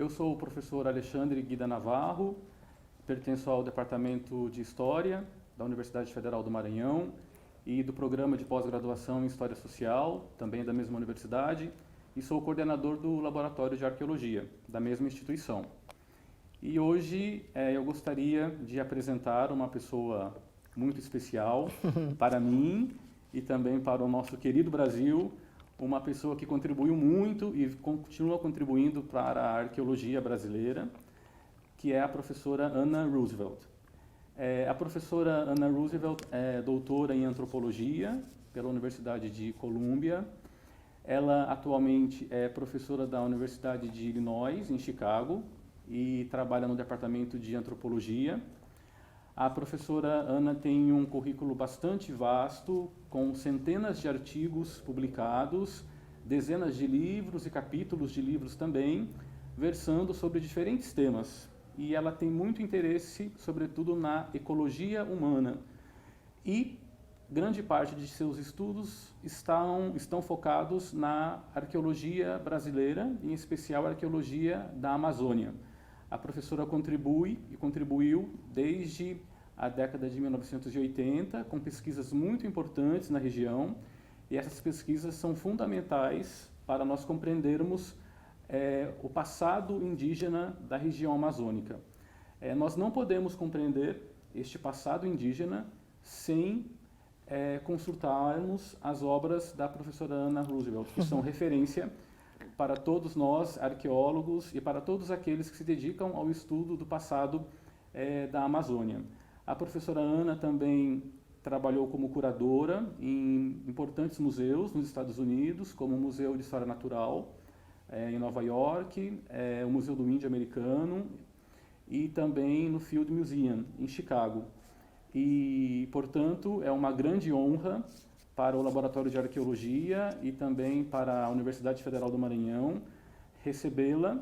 Eu sou o professor Alexandre Guida Navarro, pertenço ao Departamento de História da Universidade Federal do Maranhão e do Programa de Pós-Graduação em História Social, também da mesma universidade, e sou coordenador do Laboratório de Arqueologia, da mesma instituição. E hoje eu gostaria de apresentar uma pessoa muito especial para mim e também para o nosso querido Brasil, uma pessoa que contribuiu muito e continua contribuindo para a arqueologia brasileira, que é a professora Ana Roosevelt. A professora Ana Roosevelt é doutora em antropologia pela Universidade de Colômbia. Ela atualmente é professora da Universidade de Illinois, em Chicago, e trabalha no departamento de antropologia. A professora Ana tem um currículo bastante vasto, com centenas de artigos publicados, dezenas de livros e capítulos de livros também, versando sobre diferentes temas. E ela tem muito interesse, sobretudo, na ecologia humana. E grande parte de seus estudos estão focados na arqueologia brasileira, em especial a arqueologia da Amazônia. A professora contribuiu desde a década de 1980, com pesquisas muito importantes na região, e essas pesquisas são fundamentais para nós compreendermos o passado indígena da região amazônica. Nós não podemos compreender este passado indígena sem consultarmos as obras da professora Ana Roosevelt, que são referência para todos nós, arqueólogos, e para todos aqueles que se dedicam ao estudo do passado da Amazônia. A professora Ana também trabalhou como curadora em importantes museus nos Estados Unidos, como o Museu de História Natural, em Nova York, o Museu do Índio Americano e também no Field Museum, em Chicago. E, portanto, é uma grande honra para o Laboratório de Arqueologia e também para a Universidade Federal do Maranhão recebê-la,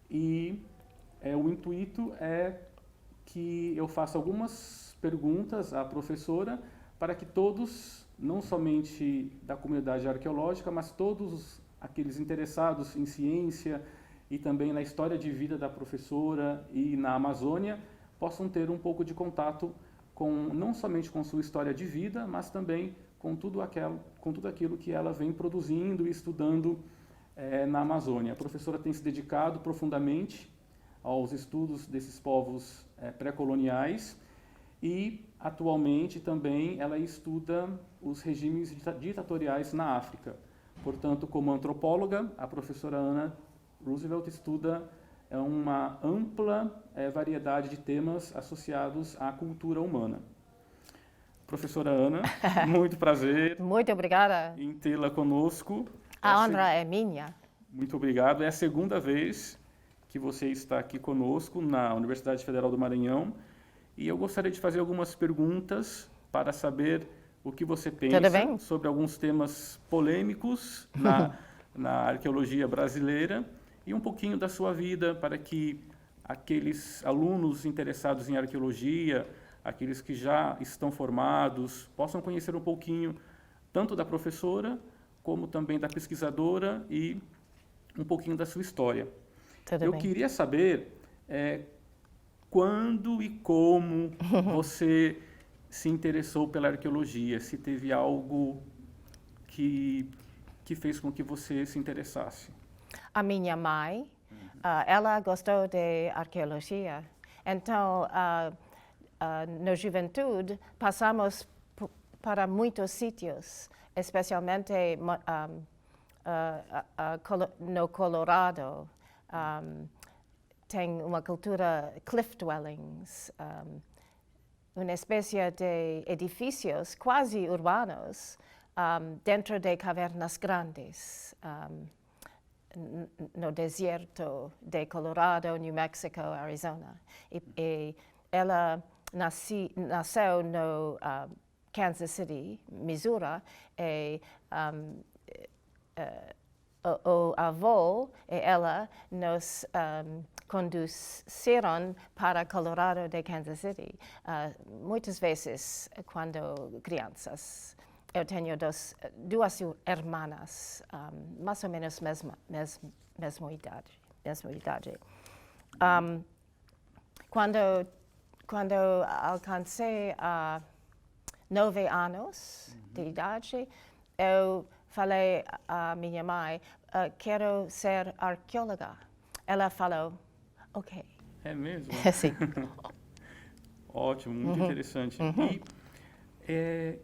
e o intuito é que eu faça algumas perguntas à professora para que todos, não somente da comunidade arqueológica, mas todos aqueles interessados em ciência e também na história de vida da professora e na Amazônia, possam ter um pouco de contato não somente com sua história de vida, mas também com tudo aquilo que ela vem produzindo e estudando na Amazônia. A professora tem se dedicado profundamente aos estudos desses povos pré-coloniais e, atualmente, também ela estuda os regimes ditatoriais na África. Portanto, como antropóloga, a professora Ana Roosevelt estuda uma ampla variedade de temas associados à cultura humana. Professora Ana, muito prazer. Muito obrigada. Em tê-la conosco. A honra é minha. Muito obrigado. É a segunda vez que você está aqui conosco na Universidade Federal do Maranhão, e eu gostaria de fazer algumas perguntas para saber o que você pensa sobre alguns temas polêmicos na arqueologia brasileira e um pouquinho da sua vida, para que aqueles alunos interessados em arqueologia, aqueles que já estão formados, possam conhecer um pouquinho tanto da professora como também da pesquisadora e um pouquinho da sua história. Eu queria saber quando e como você se interessou pela arqueologia, se teve algo que fez com que você se interessasse. A minha mãe, ela gostou de arqueologia, então, na juventude, passamos para muitos sítios, especialmente no Colorado. Tem uma cultura cliff dwellings, uma espécie de edifícios quase urbanos dentro de cavernas grandes, no deserto de Colorado, New Mexico, Arizona. E ela nasceu no Kansas City, Missouri, e o avô e ela nos conduziram para Colorado de Kansas City. Muitas vezes, quando crianças, eu tenho duas irmãs, mais ou menos mesma idade. Quando alcancei 9 anos de idade, eu falei à minha mãe, quero ser arqueóloga. Ela falou, ok. É mesmo? Sim. Ótimo, muito interessante. E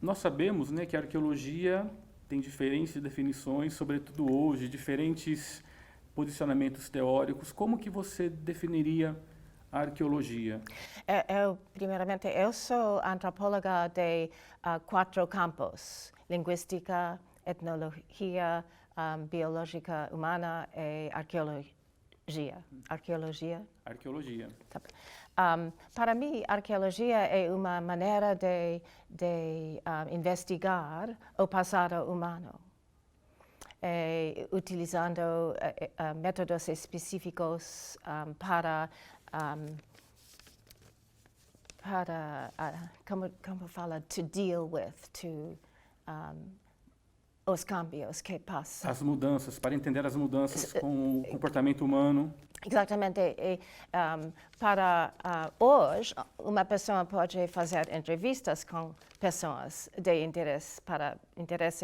nós sabemos, né, que a arqueologia tem diferentes definições, sobretudo hoje, diferentes posicionamentos teóricos. Como que você definiria a arqueologia? Primeiramente, eu sou antropóloga de 4 campos: linguística, etnologia, biológica humana e arqueologia. Arqueologia. Tá. Para mim, arqueologia é uma maneira de investigar o passado humano, utilizando métodos específicos para como fala, to deal with, os cambios que passam. As mudanças, para entender as mudanças com o comportamento humano. Exatamente. Para hoje, uma pessoa pode fazer entrevistas com pessoas de interesse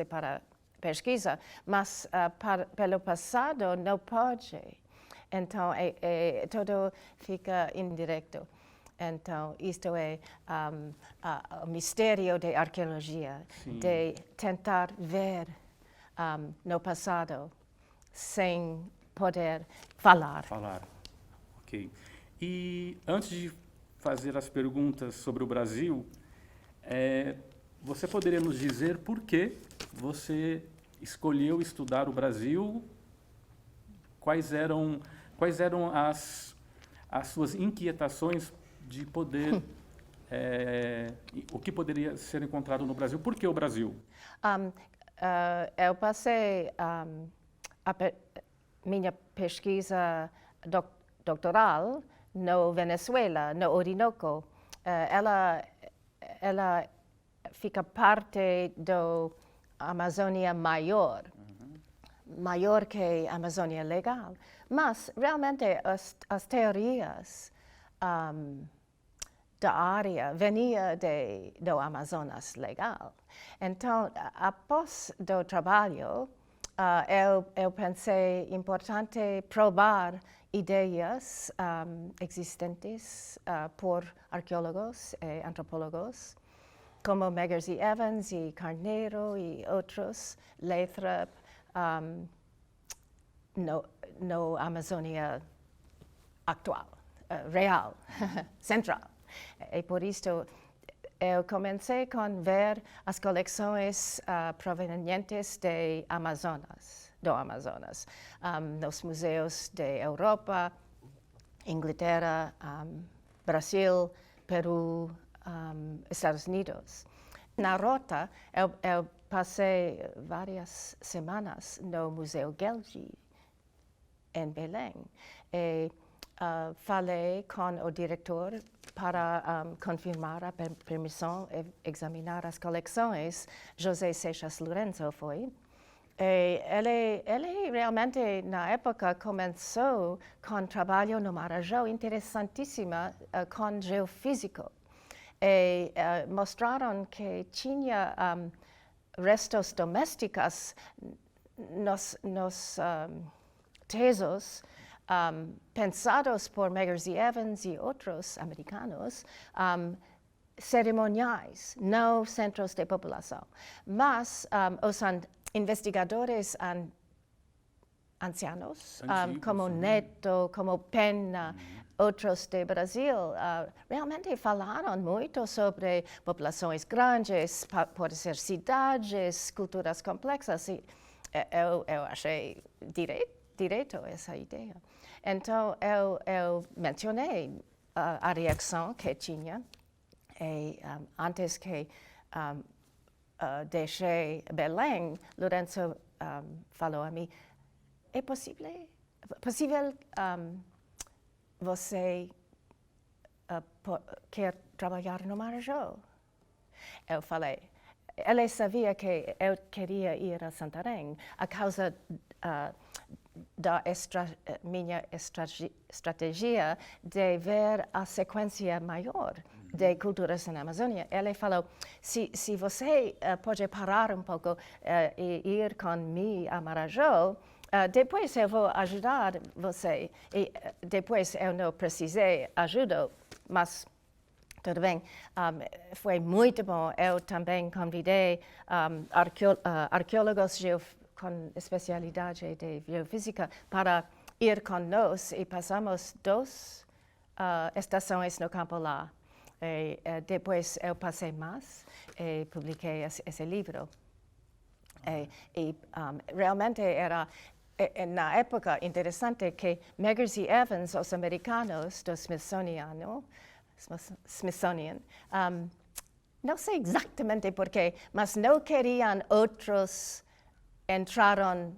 para pesquisa, mas pelo passado não pode. Então, tudo fica indireto. Então, isto é o mistério da arqueologia, Sim. de tentar ver no passado sem poder falar. Ok. E antes de fazer as perguntas sobre o Brasil, você poderia nos dizer por que você escolheu estudar o Brasil? Quais eram as suas inquietações de poder, o que poderia ser encontrado no Brasil? Por que o Brasil? Eu passei minha pesquisa doutoral no Venezuela, no Orinoco. Ela fica parte da Amazônia maior que a Amazônia legal. Mas, realmente, as teorias da área veniam do Amazonas legal. Então, após o trabalho, eu pensei importante provar ideias existentes por arqueólogos e antropólogos, como Meggers e Evans e Carneiro e outros, Lathrop, no Amazônia atual, real, central. E por isso eu comecei com ver as coleções provenientes do Amazonas, nos museus da Europa, Inglaterra, Brasil, Peru, Estados Unidos. Na rota, eu passei várias semanas no Museu Gelgi, em Belém, e falei com o diretor para confirmar a permissão e examinar as coleções. José Seixas Lourenço foi. E ele realmente, na época, começou com trabalho no Marajó interessantíssimo com geofísico. E mostraram que tinha restos domésticos nos tesos pensados por Meggers e Evans e outros americanos, cerimoniais, não centros de população. Mas os investigadores ancianos, como Neto, como Penna, outros do Brasil, realmente falaram muito sobre populações grandes, pode ser cidades, culturas complexas. E eu achei direito essa ideia. Então, eu mencionei a reação que tinha. E antes que deixei Belém, Lourenço falou a mim, é possível você quer trabalhar no Marajó? Eu falei, ele sabia que eu queria ir a Santarém a causa minha estratégia de ver a sequência maior de culturas na Amazônia. Ele falou, se você pode parar um pouco e ir comigo a Marajó, depois eu vou ajudar você. E depois eu não precisei ajuda, mas tudo bem. Foi muito bom. Eu também convidei arqueólogos com especialidade de geofísica para ir conosco e passamos 2 estações no campo lá. E, depois eu passei mais e publiquei esse livro. E realmente era, na época, interessante que Meggers e Evans, os americanos do Smithsonian, não sei exatamente porquê, mas não queriam outros entraram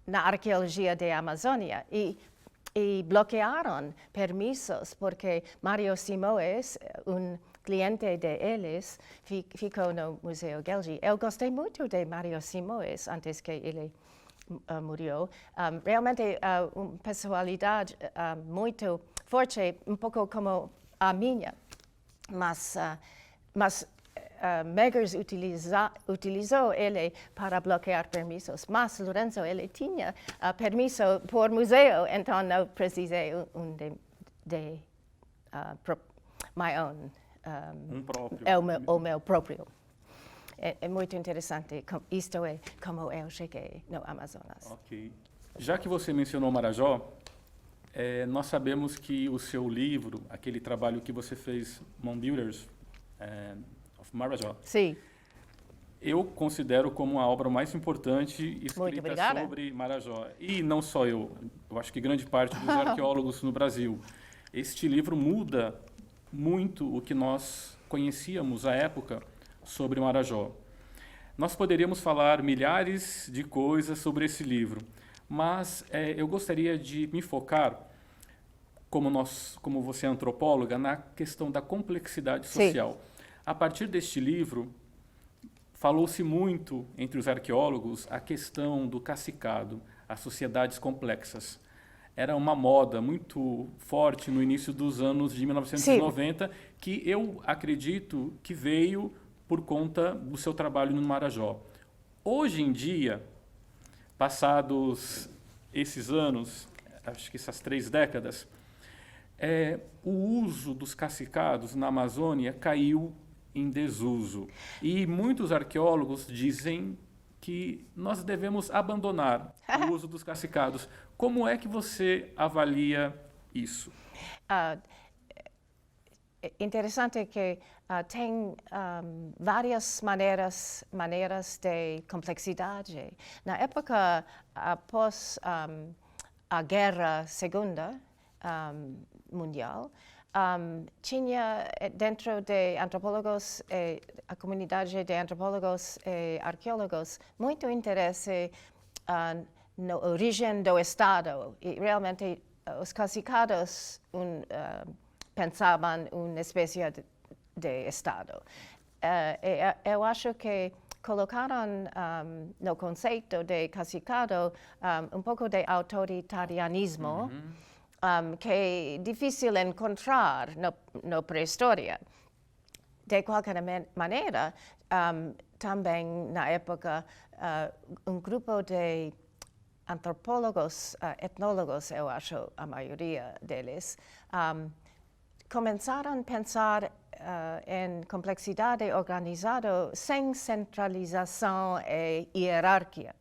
na arqueologia da Amazônia e bloquearam permissos, porque Mário Simões, cliente deles, ficou no Museu Gelgi. Eu gostei muito de Mário Simões antes que ele morreu. Realmente, uma personalidade muito forte, um pouco como a minha, mas Meggers utilizou ele para bloquear permissos, mas Lourenço, ele tinha permisso por museu, então não precisei o meu próprio. É muito interessante, isto é como eu cheguei no Amazonas. Ok. Já que você mencionou Marajó, nós sabemos que o seu livro, aquele trabalho que você fez, Mound Builders of Marajó, sim, eu considero como a obra mais importante escrita sobre Marajó. E não só eu acho que grande parte dos arqueólogos no Brasil. Este livro muda muito o que nós conhecíamos à época sobre Marajó. Nós poderíamos falar milhares de coisas sobre esse livro, mas eu gostaria de me focar, como você é antropóloga, na questão da complexidade social. Sim. A partir deste livro, falou-se muito entre os arqueólogos a questão do cacicado, as sociedades complexas. Era uma moda muito forte no início dos anos de 1990, sim, que eu acredito que veio por conta do seu trabalho no Marajó. Hoje em dia, passados esses anos, acho que essas 3 décadas, o uso dos cacicados na Amazônia caiu em desuso. E muitos arqueólogos dizem que nós devemos abandonar o uso dos cacicados. Como é que você avalia isso? Interessante que tem várias maneiras de complexidade. Na época após a Guerra Segunda Mundial, tinha dentro de antropólogos, a comunidade de antropólogos e arqueólogos, muito interesse na origem do Estado. E realmente os cacicados pensavam uma espécie de Estado. Eu acho que colocaram no conceito de cacicado um pouco de autoritarianismo, que é difícil encontrar na pré-história. De qualquer maneira, também na época, grupo de antropólogos, etnólogos, eu acho a maioria deles, começaram a pensar em complexidade organizada sem centralização e hierarquia.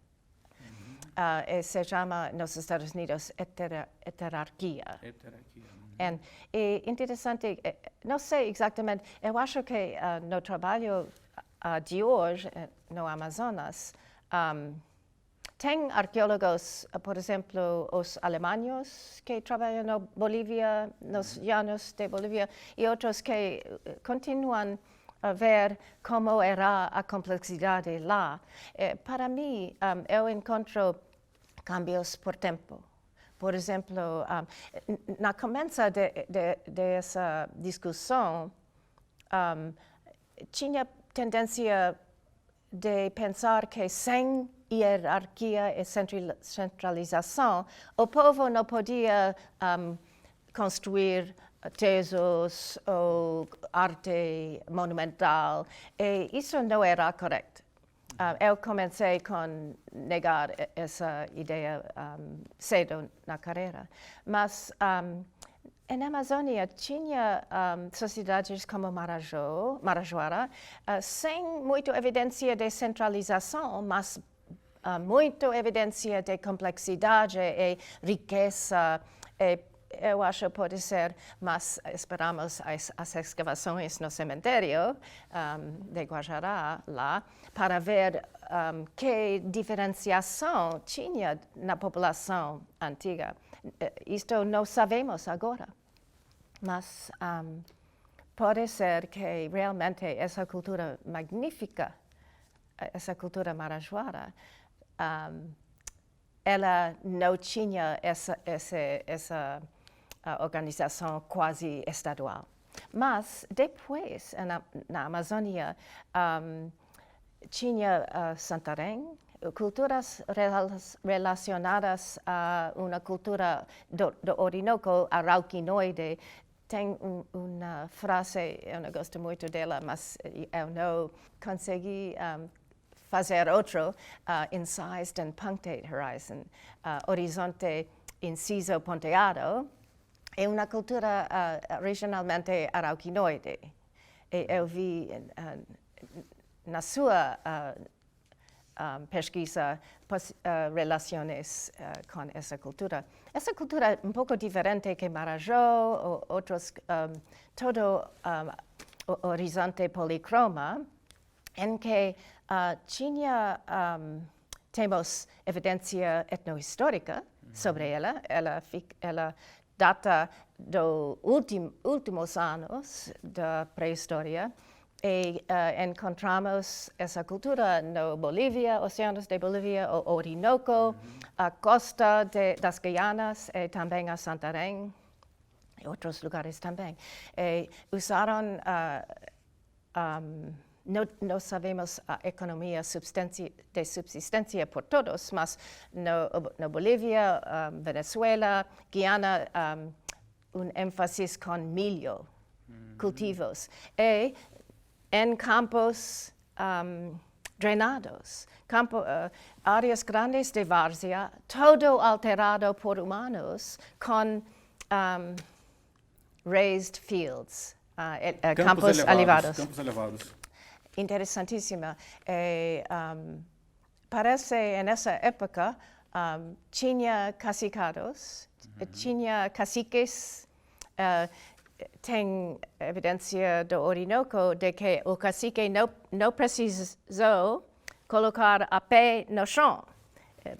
Se chama nos Estados Unidos heterarquia. É interessante, não sei exatamente, eu acho que no trabalho de hoje no Amazonas, tem arqueólogos, por exemplo, os alemães que trabalham na Bolívia, nos llanos de Bolívia, e outros que continuam a ver como era a complexidade lá. Para mim, eu encontro cambios por tempo. Por exemplo, na começo dessa discussão, tinha tendência de pensar que sem hierarquia e centralização, o povo não podia construir tesoros ou arte monumental, e isso não era correto. Eu comecei com negar essa ideia cedo na carreira, mas na Amazônia tinha sociedades como Marajoara, sem muita evidência de centralização, mas muita evidência de complexidade e riqueza. Eu acho que pode ser, mas esperamos as escavações no cemitério de Guajará lá para ver que diferenciação tinha na população antiga. Isto não sabemos agora, mas pode ser que realmente essa cultura magnífica, essa cultura marajoara, ela não tinha essa organização quase estadual. Mas depois, na Amazônia, tinha Santarém, culturas relacionadas a uma cultura do Orinoco arauquinoide. Tem uma frase, eu não gosto muito dela, mas eu não consegui fazer outro, incised and punctate horizon, horizonte inciso ponteado. É uma cultura regionalmente arauquinoide. Eu vi na sua pesquisa relações com essa cultura. Essa cultura é um pouco diferente que Marajó, outros, todo horizonte policroma, em que temos evidência etnohistórica sobre ela. Ela data dos últimos anos da pré-história e encontramos essa cultura no Bolívia, oceanos de Bolívia, o Orinoco, a costa das Guianas e também a Santarém e outros lugares também. Usaram, não sabemos a economia de subsistência por todos, mas no Bolívia, Venezuela, Guiana, ênfase com milho, cultivos. E em campos drenados, áreas grandes de várzea, todo alterado por humanos com raised fields, campos elevados. Campos elevados. Interessantíssima. Parece, nessa época, tinha cacicados, tinha caciques, tem evidência do Orinoco de que o cacique não precisou colocar a pé no chão,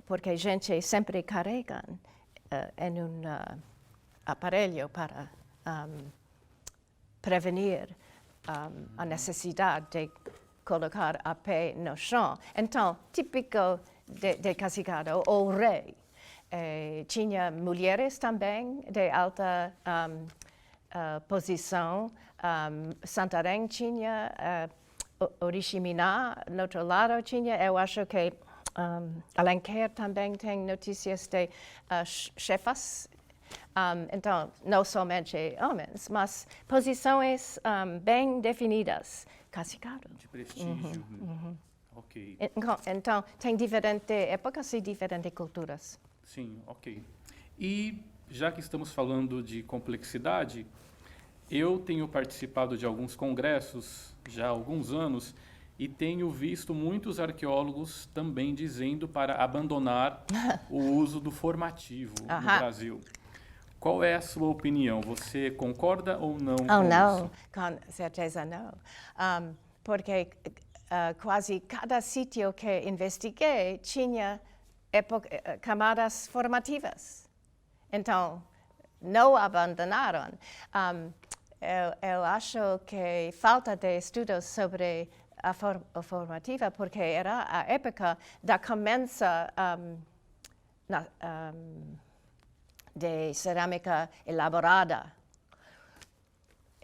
porque a gente sempre carrega em um aparelho para prevenir a necessidade de colocar a pé no chão. Então, típico de cacicado, o rei. Tinha mulheres também de alta posição. Santarém tinha, Oriximiná, no outro lado tinha, eu acho que Alenquer também tem notícias de chefas. Então, não somente homens, mas posições bem definidas. Cacicado. De prestígio. Ok. Então, tem diferentes épocas e diferentes culturas. Sim, ok. E, já que estamos falando de complexidade, eu tenho participado de alguns congressos já há alguns anos e tenho visto muitos arqueólogos também dizendo para abandonar o uso do formativo no Brasil. Qual é a sua opinião? Você concorda ou não com não, isso? com certeza não. Porque quase cada sítio que investiguei tinha camadas formativas. Então, não abandonaram. Eu acho que falta de estudos sobre a formativa, porque era a época da começa de cerâmica elaborada.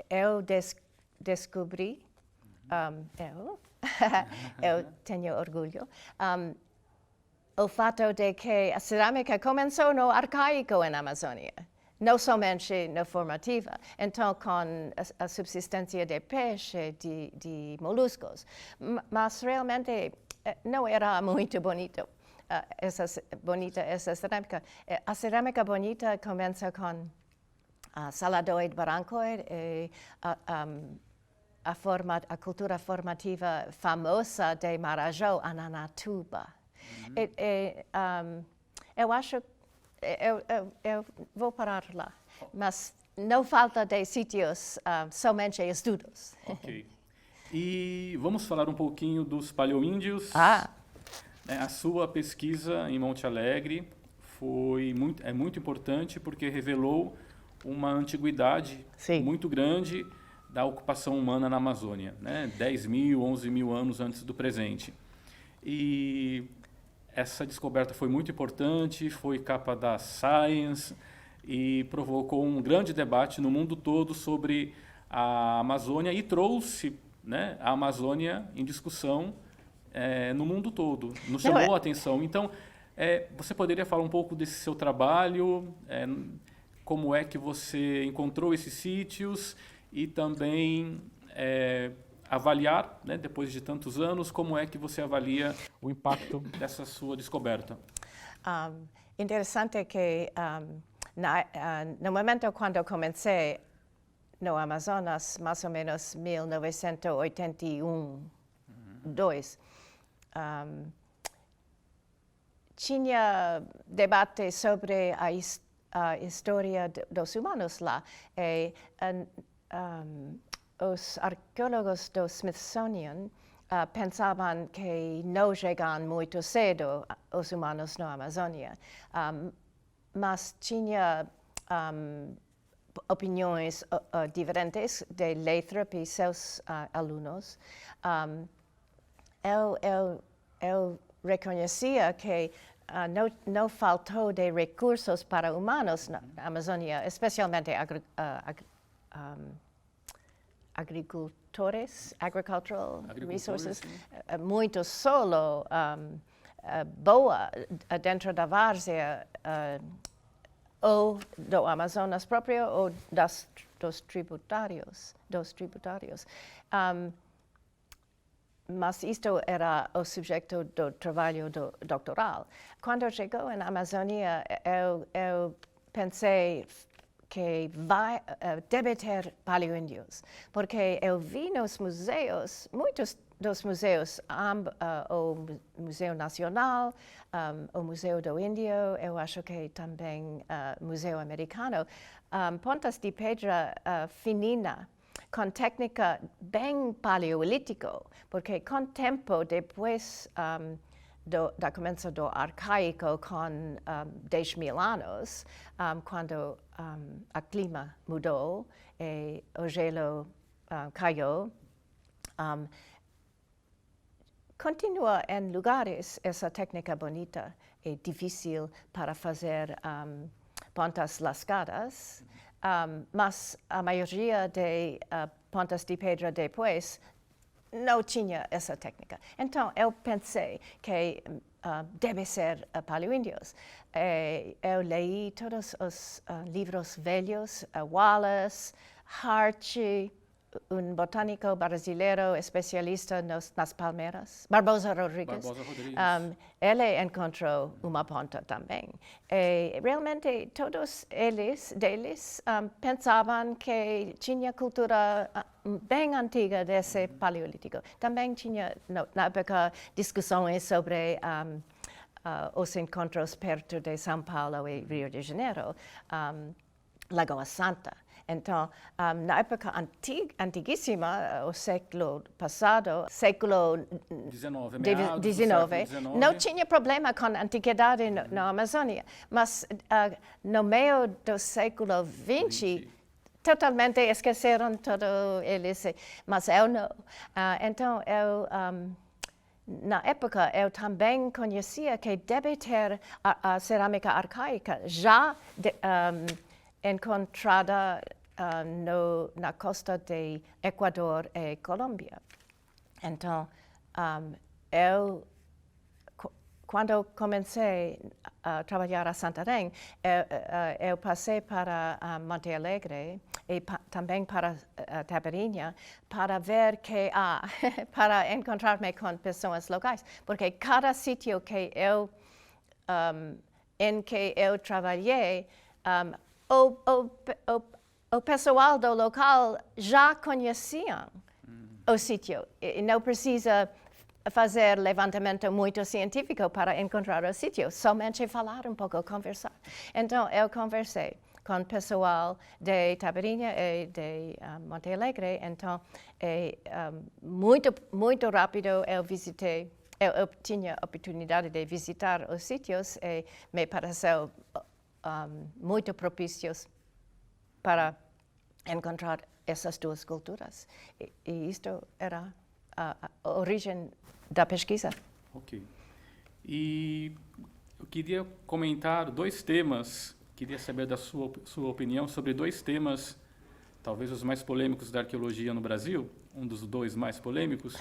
Eu descobri, eu tenho orgulho, o fato de que a cerâmica começou no arcaico em Amazônia, não somente no formativa. Então, com a subsistência de peixe, de moluscos. Mas realmente não era muito bonito. Essa cerâmica. A cerâmica bonita começa com saladoide brancoide e a cultura formativa famosa de Marajó, Ananatuba. Eu acho, eu vou parar lá, mas não falta de sítios, somente estudos. Ok. E vamos falar um pouquinho dos paleoíndios. A sua pesquisa em Monte Alegre é muito importante porque revelou uma antiguidade muito grande da ocupação humana na Amazônia, né? 10 mil, 11 mil anos antes do presente. E essa descoberta foi muito importante, foi capa da Science e provocou um grande debate no mundo todo sobre a Amazônia e trouxe, né, a Amazônia em discussão no mundo todo, nos chamou a atenção. Então, você poderia falar um pouco desse seu trabalho, como é que você encontrou esses sítios e também avaliar, né, depois de tantos anos, como é que você avalia o impacto dessa sua descoberta? Interessante que no momento quando eu comecei no Amazonas, mais ou menos 1981, 2, tinha debate sobre a história dos humanos lá. Os arqueólogos do Smithsonian pensavam que não chegaram muito cedo os humanos na Amazônia, mas tinha opiniões diferentes de Lathrop e seus alunos. Eu reconhecia que não faltou de recursos para humanos na Amazônia, especialmente agricultural resources, muito solo, boa dentro da várzea, ou do Amazonas próprio ou dos tributários. Mas isto era o subjecto do trabalho doutoral. Quando chegou na Amazônia, eu pensei que deve ter paleoíndios, porque eu vi nos museus, muitos dos museus, o Museu Nacional, o Museu do Índio, eu acho que também o Museu Americano, pontas de pedra finina, com técnica bem paleolítico, porque com tempo depois da começo do arcaico, com 10 mil anos, quando o clima mudou e o gelo caiu, continua em lugares essa técnica bonita e difícil para fazer pontas lascadas, mas a maioria de pontas de pedra depois não tinha essa técnica. Então, eu pensei que deve ser paleoíndios. Eu li todos os livros velhos, Wallace, Hart, botânico brasileiro especialista nas palmeiras, Barbosa Rodrigues. Ele encontrou uma ponta também. E realmente todos eles pensavam que tinha cultura bem antiga desse paleolítico. Também tinha, na época, discussões sobre os encontros perto de São Paulo e Rio de Janeiro, Lagoa Santa. Então, na época antiguíssima, o século passado, século XIX, não tinha problema com a antiguidade na Amazônia. Mas no meio do século XX, totalmente esqueceram todos eles, mas eu não. Então, na época, eu também conhecia que deve ter a cerâmica arcaica já encontrada na costa de Equador e Colômbia. Então, eu quando comecei a trabalhar a Santarém, eu passei para Monte Alegre e também para Tabarinha para ver que para encontrar-me com pessoas locais, porque cada sítio que em que eu trabalhei, o pessoal do local já conheciam o sítio. E não precisa fazer levantamento muito científico para encontrar o sítio, somente falar um pouco, conversar. Então, eu conversei com o pessoal de Tabarinha e de Monte Alegre, então, muito rápido eu visitei, eu tinha a oportunidade de visitar os sítios e me pareceu muito propícios para encontrar essas duas culturas. E isto era a origem da pesquisa. Ok. E eu queria comentar dois temas, queria saber da sua opinião sobre dois temas, talvez os mais polêmicos da arqueologia no Brasil, um dos dois mais polêmicos,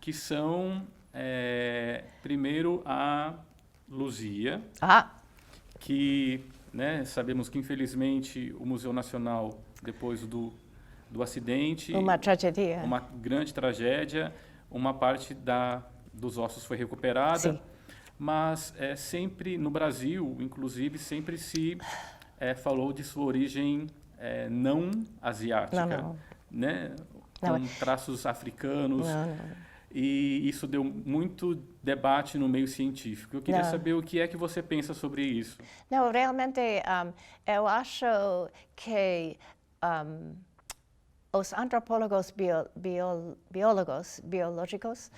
que são, primeiro, a Luzia, que sabemos que, infelizmente, o Museu Nacional, depois do acidente... Uma tragédia. Uma grande tragédia. Uma parte dos ossos foi recuperada, sim, mas sempre no Brasil, inclusive, sempre se falou de sua origem não asiática, não. Né? Com traços africanos. Não. E isso deu muito debate no meio científico. Eu queria saber o que é que você pensa sobre isso. Não, realmente, eu acho que os antropólogos biológicos,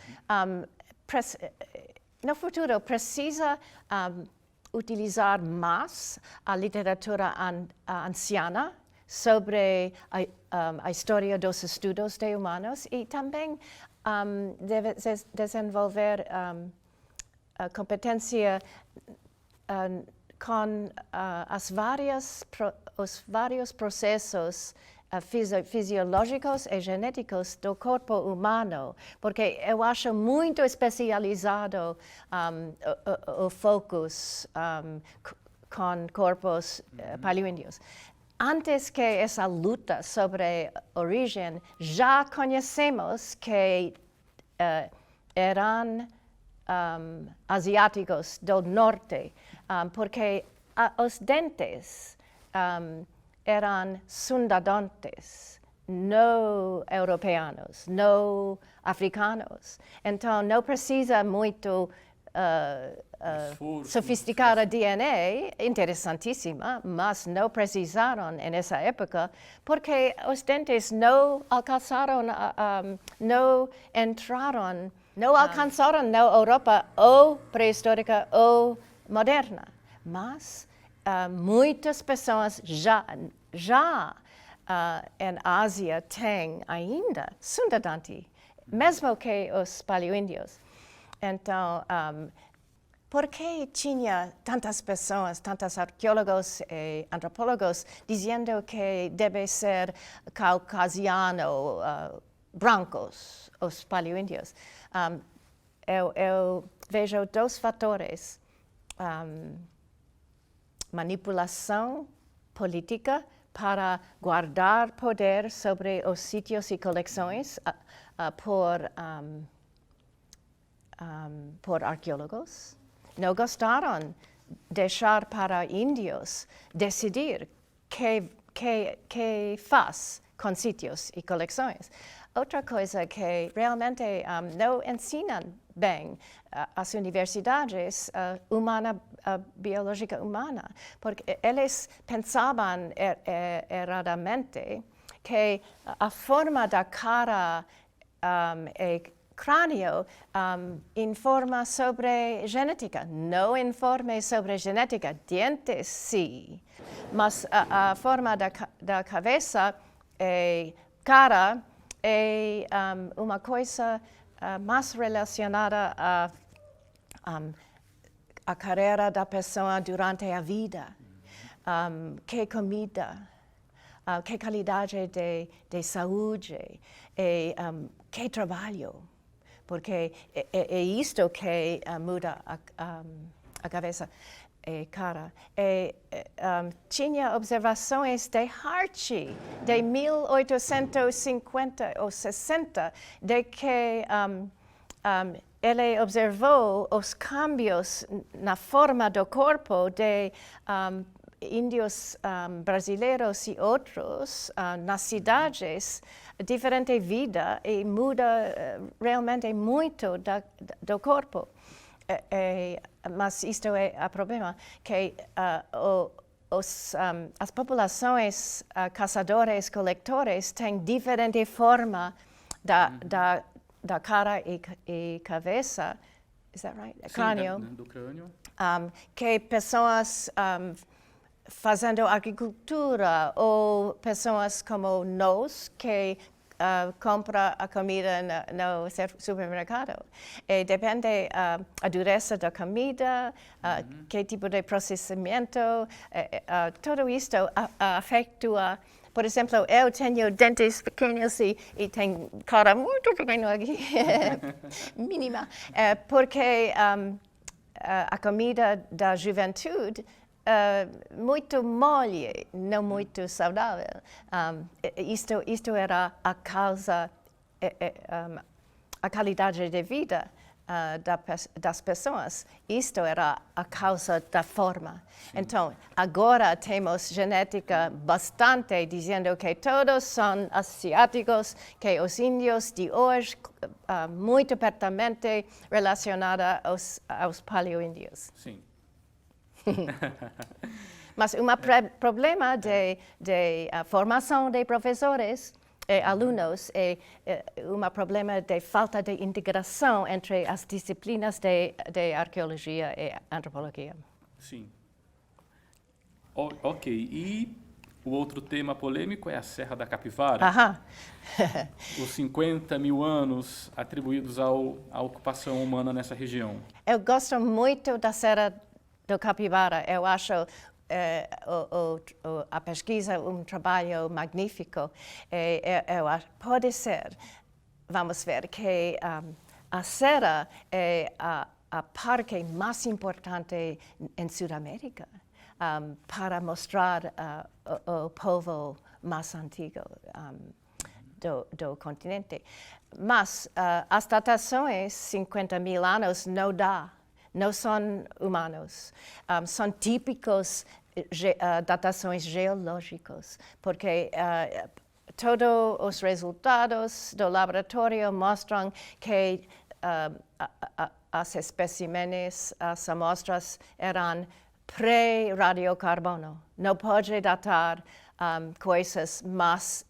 no futuro, precisam utilizar mais a literatura anciana sobre a história dos estudos de humanos e também deve desenvolver a competência com os vários processos fisiológicos e genéticos do corpo humano, porque eu acho muito especializado o foco com corpos paleoíndios. Antes que essa luta sobre origem, já conhecemos que eram asiáticos do norte, porque os dentes eram sundadontes, não europeus, não africanos. Então, não precisa muito sofisticar a DNA, interessantíssima, mas não precisaram nessa época, porque os dentes não alcançaram, não entraram, não alcançaram na Europa ou pré-histórica ou moderna. Mas muitas pessoas já em Ásia têm ainda sundadonte, mesmo que os paleoíndios. Então, por que tinha tantas pessoas, tantos arqueólogos e antropólogos dizendo que deve ser caucasiano, brancos, os paleoíndios? Eu vejo dois fatores. Manipulação política para guardar poder sobre os sítios e coleções por arqueólogos. Não gostaram de deixar para índios decidir que faz com sítios e coleções. Outra coisa que realmente não ensinam bem as universidades biológica humana, porque eles pensavam erradamente que a forma da cara e crânio informa sobre genética. Não informa sobre genética, dentes sim, mas a forma da cabeça e cara é uma coisa mais relacionada a carreira da pessoa durante a vida, que comida, que qualidade de saúde e que trabalho. porque é isto que muda a cabeça e cara. Tinha observações de Hart de 1850 ou 60, de que ele observou os cambios na forma do corpo de índios brasileiros e outros nas cidades, diferente vida, e muda realmente muito do corpo. Mas isto é o problema, que as populações caçadores-coletores têm diferente forma da cara e cabeça, is that right? Sim, crânio. do crânio. Que pessoas fazendo agricultura ou pessoas como nós que compram a comida no supermercado. E depende a dureza da comida, que tipo de processamento, tudo isto afetua. Por exemplo, eu tenho dentes pequenos e tenho cara muito pequena aqui, mínima, porque a comida da juventude muito mole, não muito saudável. Isto era a causa, a qualidade de vida das pessoas. Isto era a causa da forma. Sim. Então, agora temos genética bastante dizendo que todos são asiáticos, que os índios de hoje muito pertamente relacionados aos paleoíndios. Sim. Mas problema de formação de professores e alunos é problema de falta de integração entre as disciplinas de arqueologia e antropologia. Sim. Ok. E o outro tema polêmico é a Serra da Capivara. Os 50 mil anos atribuídos à ocupação humana nessa região. Eu gosto muito da Serra da Capivara. Eu acho a pesquisa um trabalho magnífico. Pode ser, vamos ver, que a Serra é a parque mais importante em Sudamérica para mostrar o povo mais antigo do continente. Mas as datações, 50 mil anos, não são humanos, são típicos datações geológicas, porque todos os resultados do laboratório mostram que as espécimes, as amostras eram pré-radiocarbono. Não pode datar coisas mais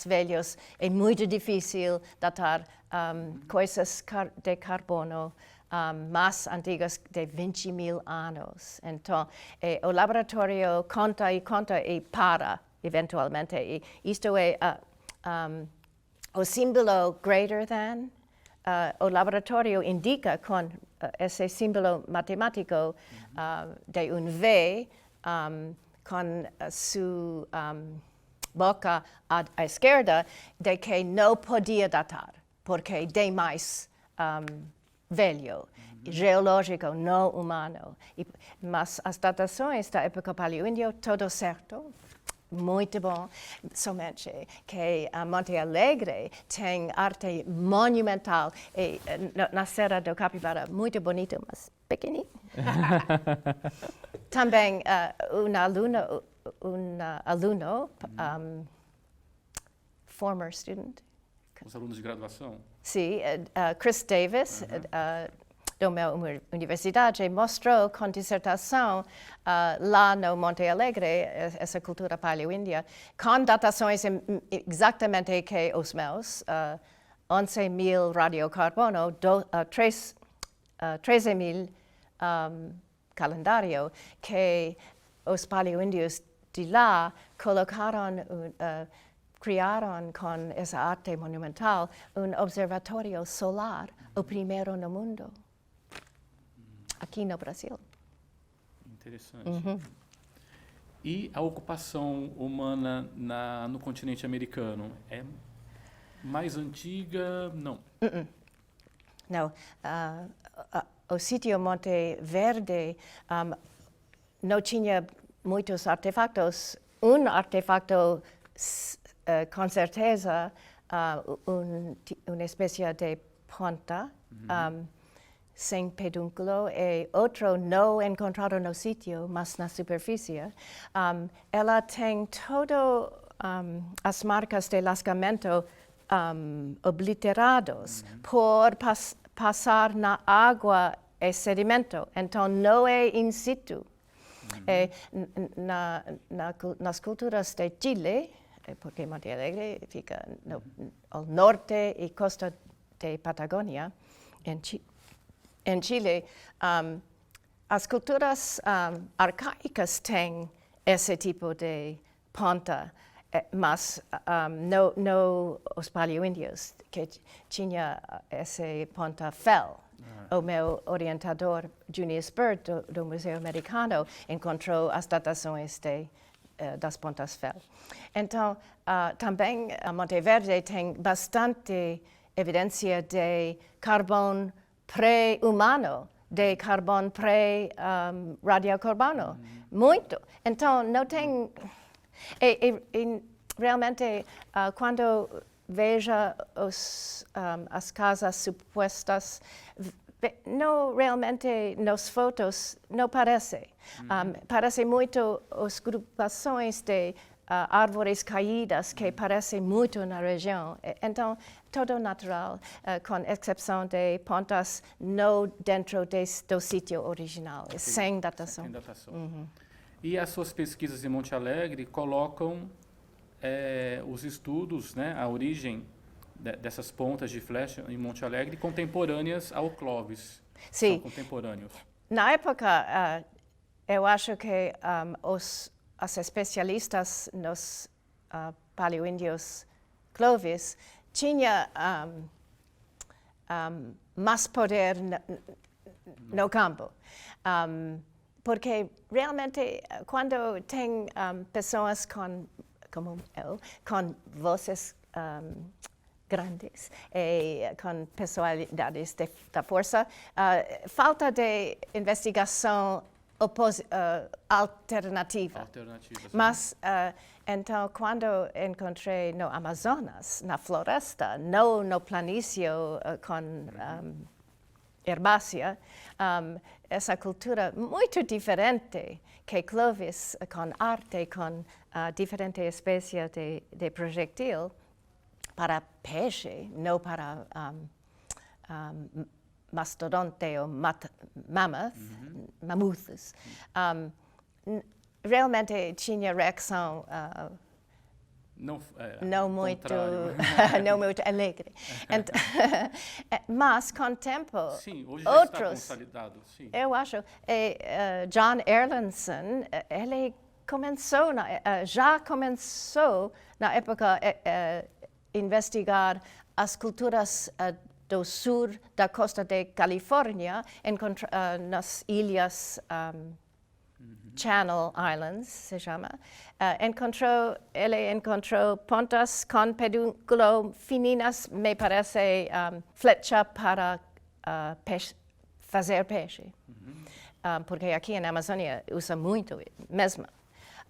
velhas. É muito difícil datar coisas de carbono mais antigas de 20 mil anos. Então, o laboratório conta e para, eventualmente. E isto é o símbolo greater than. O laboratório indica com esse símbolo matemático de V com sua boca à esquerda, de que não podia datar, porque é mais velho, geológico, não humano. Mas as datações da época paleoíndia, tudo certo, muito bom. Somente que a Monte Alegre tem arte monumental e na Serra do Capivara, muito bonito, mas pequenininho. Também um aluno, former student. Os alunos de graduação? Sim, Chris Davis, da minha universidade, mostrou com dissertação lá no Monte Alegre, essa cultura paleoíndia, com datações exatamente que os meus, 11 mil radiocarbono, 13 mil calendário, que os paleoíndios de lá criaram com essa arte monumental observatório solar, o primeiro no mundo, aqui no Brasil. Interessante. E a ocupação humana no continente americano é mais antiga? Não. Não, o sítio Monte Verde não tinha muitos artefatos. Artefato, com certeza, uma espécie de ponta, sem pedúnculo, e outro não encontrado no sítio, mas na superfície. Ela tem todas as marcas de lascamento obliterados por passar na água e sedimento. Então, não é in situ. Nas culturas de Chile, porque Monte Alegre fica ao norte e costa de Patagônia, em Chile, as culturas arcaicas têm esse tipo de ponta, mas não os paleoíndios, que tinha esse ponta fel. O meu orientador, Junior Spurt, do Museu Americano, encontrou as datações das pontas fel. Então, também Monte Verde tem bastante evidência de carbono pré-humano, de carbono pré-radiocarbano. Muito. Então, não tem... realmente, quando vejo as casas supostas, não realmente nas fotos não parece. Parece muito as agrupações de árvores caídas que parecem muito na região. Então, todo natural, com exceção de pontas não dentro do sítio original, sem datação. Sem datação. E as suas pesquisas em Monte Alegre colocam os estudos, né, a origem dessas pontas de flecha em Monte Alegre contemporâneas ao Clovis. Sim. São contemporâneos. Na época, eu acho que os especialistas nos paleoíndios Clovis tinham mais poder no campo. Porque realmente, quando tem pessoas como eu, com vozes grandes e com personalidades da força, falta de investigação alternativa. Mas, então, quando encontrei no Amazonas, na floresta, não no planície com herbácea, essa cultura muito diferente que Clovis, com arte, com diferentes espécies de projétil para peixe, não para mastodonte ou mammuths. Realmente tinha reação não muito alegre. Mas com o tempo, sim, hoje outros, está consolidado, sim. Eu acho, John Erlandson, ele já começou na época investigar as culturas do sul da costa de Califórnia, nas ilhas Channel Islands, se chama. Ele encontrou pontas com pedúnculo finas, me parece flecha para fazer peixe. Porque aqui na Amazônia usa muito mesmo.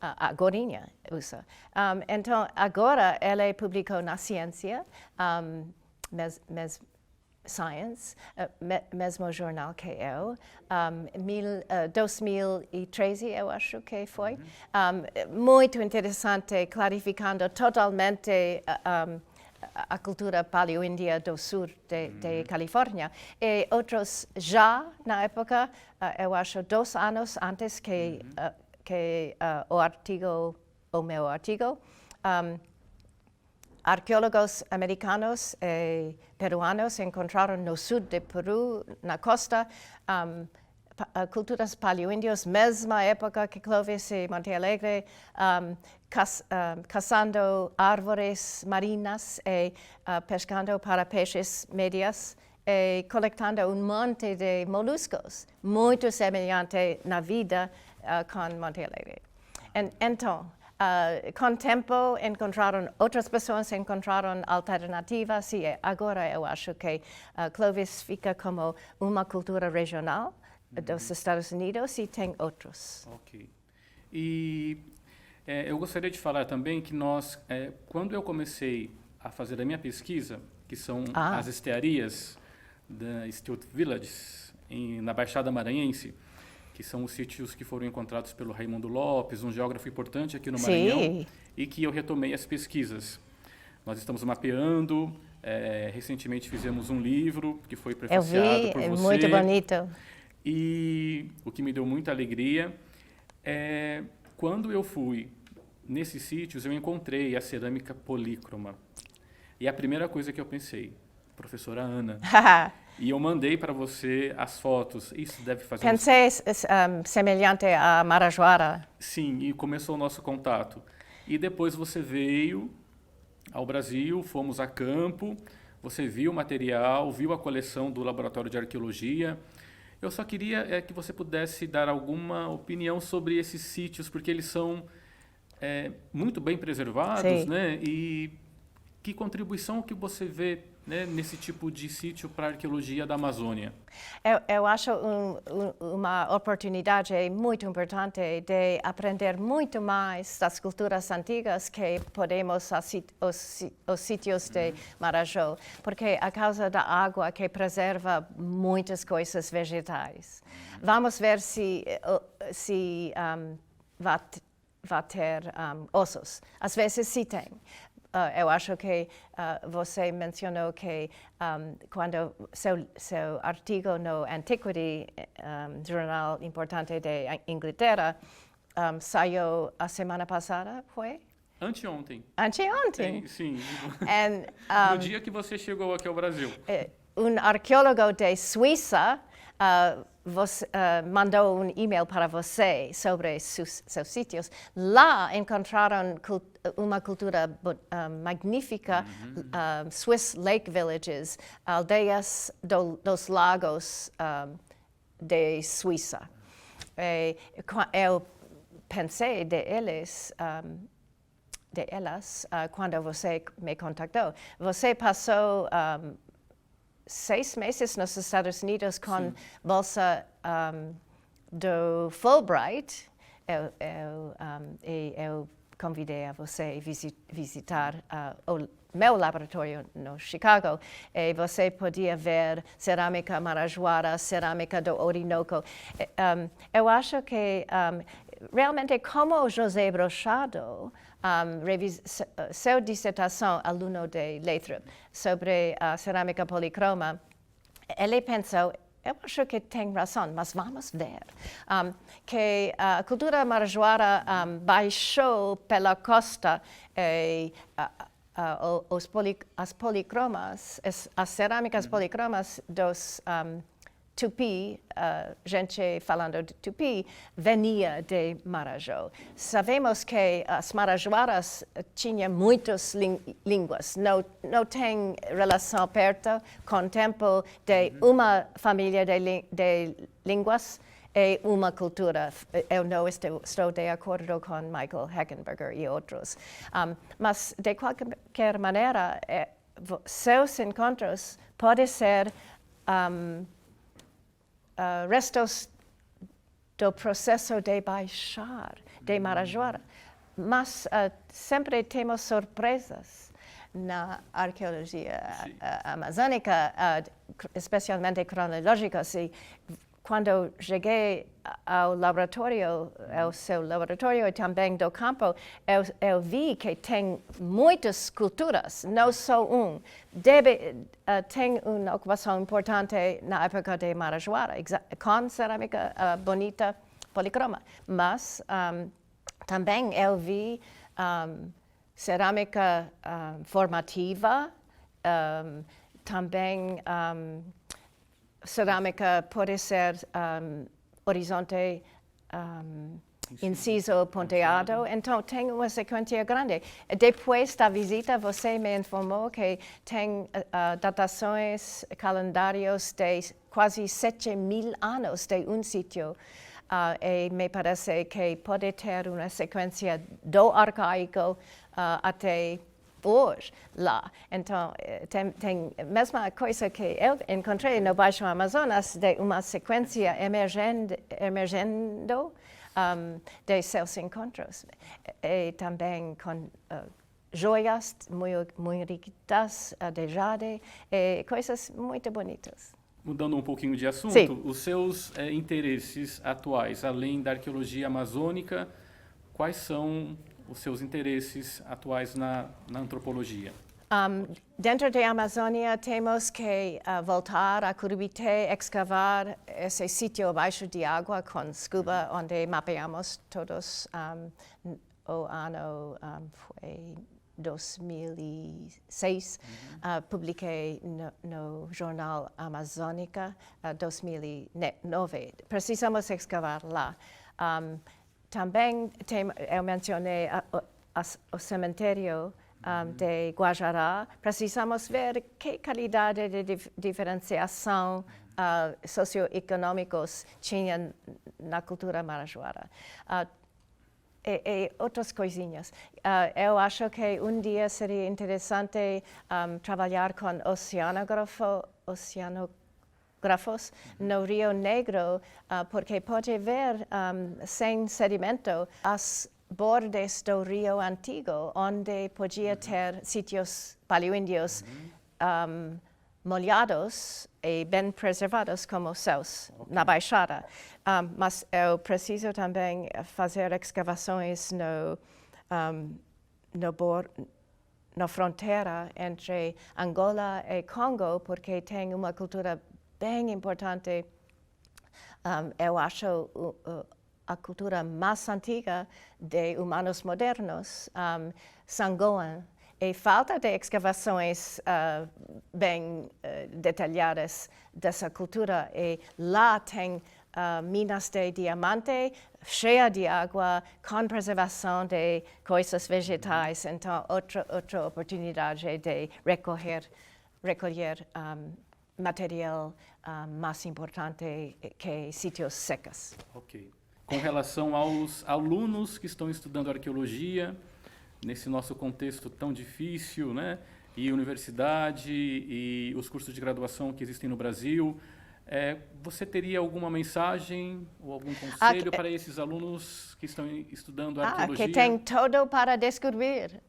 A Gorinha usa. Então, agora ele publicou na ciência, Science, mesmo jornal que eu, 2013, eu acho que foi. Muito interessante, clarificando totalmente a cultura paleoíndia do sul de Califórnia. E outros já, na época, eu acho 2 anos antes que o meu artigo, arqueólogos americanos e peruanos encontraram no sul de Peru, na costa, culturas paleoíndias, mesma época que Clovis e Monte Alegre, caçando árvores marinas e pescando para peixes médios e coletando monte de moluscos, muito semelhante na vida com Monte Alegre. Então, com o tempo encontraram outras pessoas, encontraram alternativas e agora eu acho que Clovis fica como uma cultura regional dos Estados Unidos e tem outros. Ok. E eu gostaria de falar também que quando eu comecei a fazer a minha pesquisa, que são as estearias da Stilt Villages, na Baixada Maranhense, que são os sítios que foram encontrados pelo Raimundo Lopes, um geógrafo importante aqui no Maranhão, e que eu retomei as pesquisas. Nós estamos mapeando, recentemente fizemos um livro que foi prefaciado por você. Eu vi, é muito bonito. E o que me deu muita alegria é quando eu fui nesses sítios, eu encontrei a cerâmica polícroma. E a primeira coisa que eu pensei, professora Ana, e eu mandei para você as fotos. Isso deve fazer... Pensei semelhante a Marajoara. Sim, e começou o nosso contato. E depois você veio ao Brasil, fomos a campo, você viu o material, viu a coleção do Laboratório de Arqueologia. Eu só queria que você pudesse dar alguma opinião sobre esses sítios, porque eles são muito bem preservados, né? E que contribuição que você vê, né, nesse tipo de sítio para a arqueologia da Amazônia? Eu acho uma oportunidade muito importante de aprender muito mais das culturas antigas que podemos os sítios de Marajó, porque a causa da água que preserva muitas coisas vegetais. Vamos ver se vai ter ossos. Às vezes sim tem. Eu acho que você mencionou que quando seu artigo no Antiquity, jornal importante de Inglaterra, saiu a semana passada, foi? Anteontem. Anteontem? Sim. And, no dia que você chegou aqui ao Brasil. Um arqueólogo de Suíça mandou um e-mail para você sobre seus sítios. Lá encontraram uma cultura magnífica, Swiss Lake Villages, aldeias dos lagos de Suíça. Eu pensei delas quando você me contactou. Você passou 6 meses nos Estados Unidos com bolsa do Fulbright. Eu convidei a você visitar o meu laboratório no Chicago. E você podia ver cerâmica marajoara, cerâmica do Orinoco. Eu acho que realmente como José Brochado, sua dissertação, aluno de Lathrop, sobre a cerâmica policroma, ele pensou, eu acho que tem razão, mas vamos ver, que a cultura marajoara baixou pela costa e as policromas, as cerâmicas policromas dos Tupi, gente falando de Tupi, venia de Marajó. Sabemos que as marajoaras tinham muitas línguas, não tem relação perto com o tempo de uma família de línguas e uma cultura. Eu não estou de acordo com Michael Heckenberger e outros. Mas, de qualquer maneira, seus encontros podem ser restos do processo de baixar de Marajoara. Mas sempre temos surpresas na arqueologia amazônica, especialmente cronológicas. E quando cheguei ao laboratório, ao seu laboratório e também do campo, eu vi que tem muitas culturas, não só tem uma ocupação importante na época de Marajoara, com cerâmica bonita policroma. Mas também eu vi cerâmica formativa, também cerâmica pode ser horizonte, inciso ponteado, então tem uma sequência grande. Depois da visita, você me informou que tem datações, calendários de quase 7.000 anos de um sítio. e me parece que pode ter uma sequência do arcaico até hoje lá. Então, tem a mesma coisa que eu encontrei no Baixo Amazonas, de uma sequência emergendo de seus encontros. E também com joias muito ricas de jade, e coisas muito bonitas. Mudando um pouquinho de assunto, Sim. os seus interesses atuais, além da arqueologia amazônica, quais são os seus interesses atuais na antropologia? Dentro da Amazônia, temos que voltar a Curubité, excavar esse sítio abaixo de água com scuba, onde mapeamos todos. O ano foi 2006, publiquei no jornal Amazônica, 2009. Precisamos excavar lá. Também eu mencionei o cemitério de Guajará. Precisamos ver que qualidade de diferenciação socioeconômicos tinha na cultura marajoara. E outras coisinhas. Eu acho que um dia seria interessante trabalhar com oceanógrafos no Rio Negro, porque pode ver sem sedimento as bordes do rio antigo, onde podia ter sítios paleoíndios molhados e bem preservados como os seus, na Baixada. Mas eu preciso também fazer escavações na fronteira entre Angola e Congo, porque tem uma cultura bem importante. Eu acho a cultura mais antiga de humanos modernos, Sangoan. E falta de escavações bem detalhadas dessa cultura. E lá tem minas de diamante, cheia de água, com preservação de coisas vegetais. Então, outra oportunidade de recolher material mais importante que sítios secos. Ok. Com relação aos alunos que estão estudando arqueologia, nesse nosso contexto tão difícil, né? E universidade e os cursos de graduação que existem no Brasil, você teria alguma mensagem ou algum conselho para esses alunos que estão estudando arqueologia? Que tem tudo para descobrir,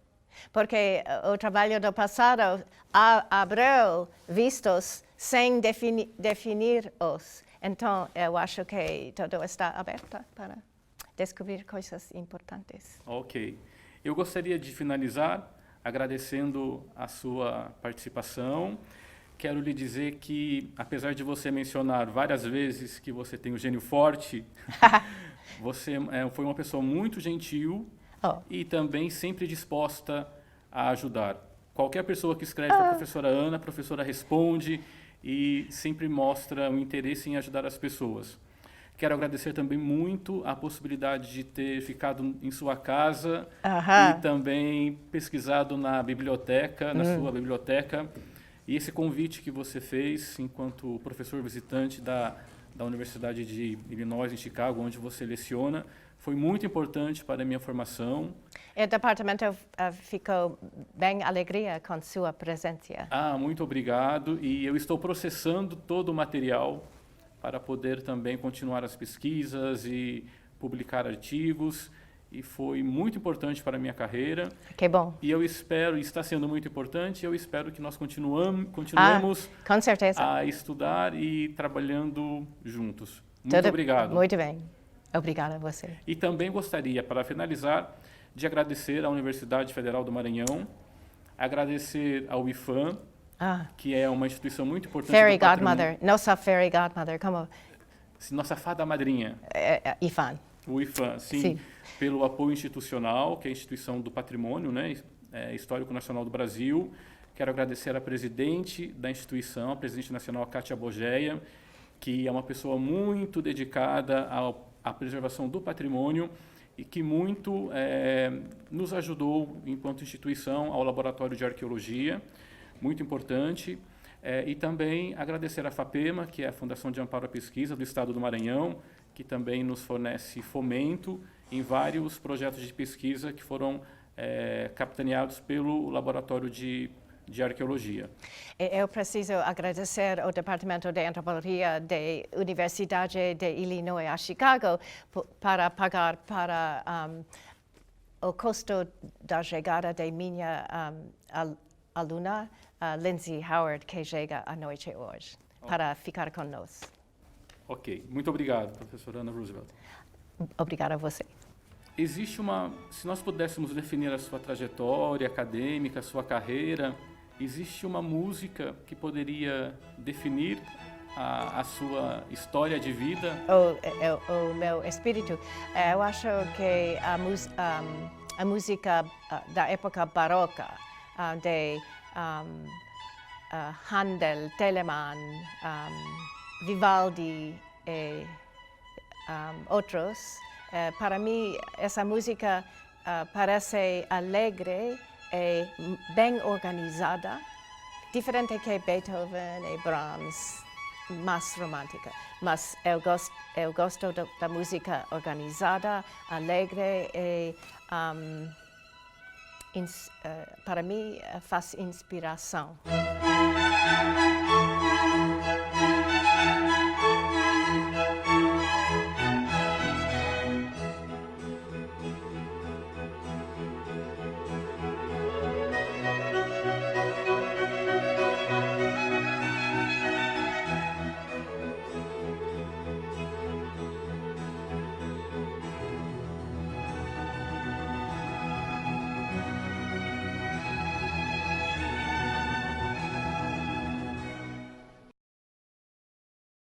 porque o trabalho do passado abriu vistos sem definir-os. Então, eu acho que tudo está aberto para descobrir coisas importantes. Ok. Eu gostaria de finalizar agradecendo a sua participação. Quero lhe dizer que, apesar de você mencionar várias vezes que você tem um gênio forte, você foi uma pessoa muito gentil e também sempre disposta a ajudar. Qualquer pessoa que escreve para a professora Ana, a professora responde e sempre mostra um interesse em ajudar as pessoas. Quero agradecer também muito a possibilidade de ter ficado em sua casa e também pesquisado na biblioteca, na sua biblioteca. E esse convite que você fez enquanto professor visitante da Universidade de Illinois, em Chicago, onde você leciona, foi muito importante para a minha formação. E o departamento ficou bem alegria com sua presença. Muito obrigado. E eu estou processando todo o material para poder também continuar as pesquisas e publicar artigos. E foi muito importante para a minha carreira. Que bom. E eu espero, está sendo muito importante, eu espero que nós continuemos com certeza. A estudar e trabalhando juntos. Muito obrigado. Muito bem. Obrigada a você. E também gostaria, para finalizar, de agradecer à Universidade Federal do Maranhão, agradecer ao IFAM, que é uma instituição muito importante. Fairy Godmother, nossa Fairy Godmother, como? Nossa fada madrinha. IFAM. O IFAM, sim. Pelo apoio institucional, que é a instituição do patrimônio, né, histórico nacional do Brasil. Quero agradecer à presidente da instituição, a presidente nacional, Kátia Bogeia, que é uma pessoa muito dedicada à preservação do patrimônio e que muito nos ajudou, enquanto instituição, ao Laboratório de Arqueologia, muito importante. E também agradecer à FAPEMA, que é a Fundação de Amparo à Pesquisa do Estado do Maranhão, que também nos fornece fomento em vários projetos de pesquisa que foram capitaneados pelo Laboratório de Arqueologia. Eu preciso agradecer ao Departamento de Antropologia da Universidade de Illinois a Chicago para pagar para o custo da chegada da minha aluna, Lindsay Howard, que chega à noite hoje, para ficar conosco. Ok, muito obrigado, professora Ana Roosevelt. Obrigada a você. Existe se nós pudéssemos definir a sua trajetória acadêmica, a sua carreira, existe uma música que poderia definir a sua história de vida? O meu espírito. Eu acho que a música da época barroca, de Handel, Telemann, Vivaldi e outros, para mim essa música parece alegre e bem organizada, diferente que Beethoven e Brahms, mais romântica. Mas eu gosto da música organizada, alegre e para mim faz inspiração.